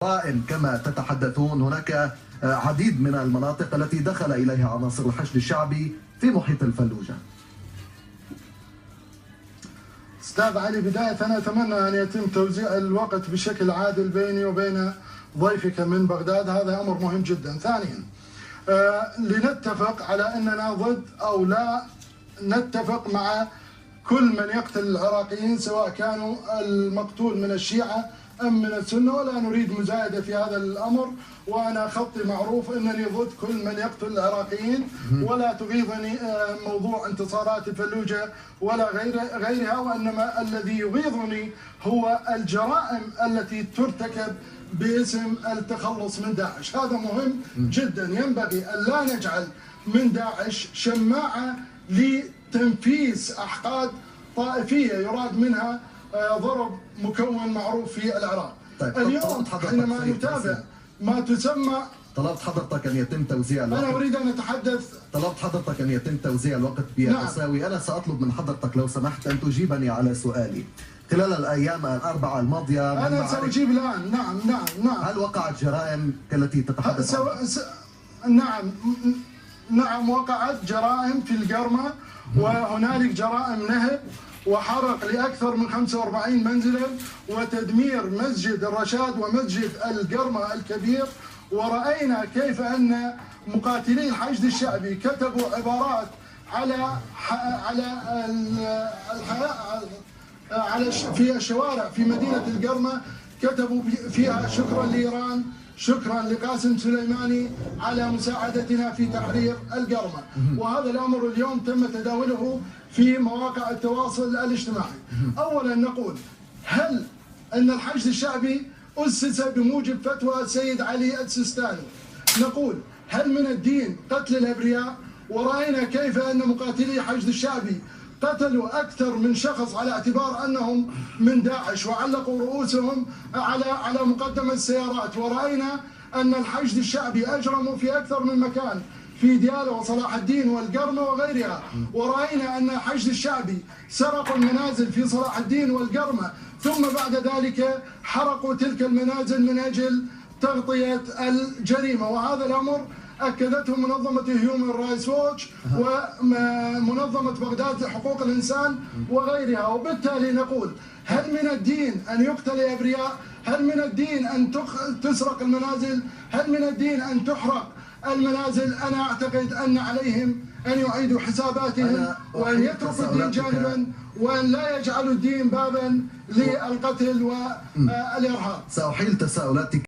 قائم كما تتحدثون. هناك عديد من المناطق التي دخل إليها عناصر الحشد الشعبي في محيط الفلوجة. أستاذ علي، بداية أنا أتمنى أن يتم توزيع الوقت بشكل عادل بيني وبين ضيفك من بغداد، هذا أمر مهم جدا. ثانيا، لنتفق على أننا ضد أو لا نتفق مع كل من يقتل العراقيين، سواء كانوا المقتول من الشيعة أم من السنة، ولا نريد مزايدة في هذا الأمر. وأنا خطي معروف أنني ضد كل من يقتل العراقيين، ولا تغيظني موضوع انتصارات الفلوجة ولا غيرها، وإنما الذي يغيظني هو الجرائم التي ترتكب باسم التخلص من داعش. هذا مهم جدا. ينبغي أن لا نجعل من داعش شماعة لتنفيذ أحقاد طائفية يراد منها ضرب مكون معروف في العراق. طيب، اليوم حينما نتابع ما تسمى، طلبت حضرتك أن يتم توزيع الوقت. أنا أريد أن أتحدث. طلبت حضرتك أن يتم توزيع الوقت بتساوي. نعم. أنا سأطلب من حضرتك لو سمحت أن تجيبني على سؤالي. خلال الأيام الأربعة الماضية أنا سأجيب الآن. نعم. هل وقعت جرائم كالتي تتحدث عنها؟ نعم وقعت جرائم في القرمة، وهنالك جرائم نهب وحرق لأكثر من 45 منزلا، وتدمير مسجد الرشاد ومسجد القرمة الكبير. ورأينا كيف أن مقاتلي الحشد الشعبي كتبوا عبارات في الشوارع في مدينة القرمة، كتبوا فيها شكرا لإيران، شكرا لقاسم سليماني على مساعدتنا في تحرير القرمة. وهذا الأمر اليوم تم تداوله في مواقع التواصل الاجتماعي. أولا نقول، هل أن الحشد الشعبي أسس بموجب فتوى السيد علي السيستاني؟ نقول، هل من الدين قتل الأبرياء؟ ورأينا كيف أن مقاتلي الحشد الشعبي قتلوا أكثر من شخص على اعتبار أنهم من داعش، وعلقوا رؤوسهم على مقدم السيارات. ورأينا أن الحشد الشعبي أجرموا في أكثر من مكان، في ديالى وصلاح الدين والقرمة وغيرها. ورأينا أن الحشد الشعبي سرقوا المنازل في صلاح الدين والقرمة، ثم بعد ذلك حرقوا تلك المنازل من أجل تغطية الجريمة. وهذا الأمر أكدته منظمة هيومن رايتس ووتش ومنظمة بغداد لحقوق الإنسان وغيرها. وبالتالي نقول، هل من الدين أن يقتل الأبرياء؟ هل من الدين أن تسرق المنازل؟ هل من الدين أن تحرق المنازل؟ أنا أعتقد أن عليهم أن يعيدوا حساباتهم، وأن يتركوا الدين جانبا، وأن لا يجعلوا الدين بابا للقتل والإرهاب. سأحيل تساؤلاتك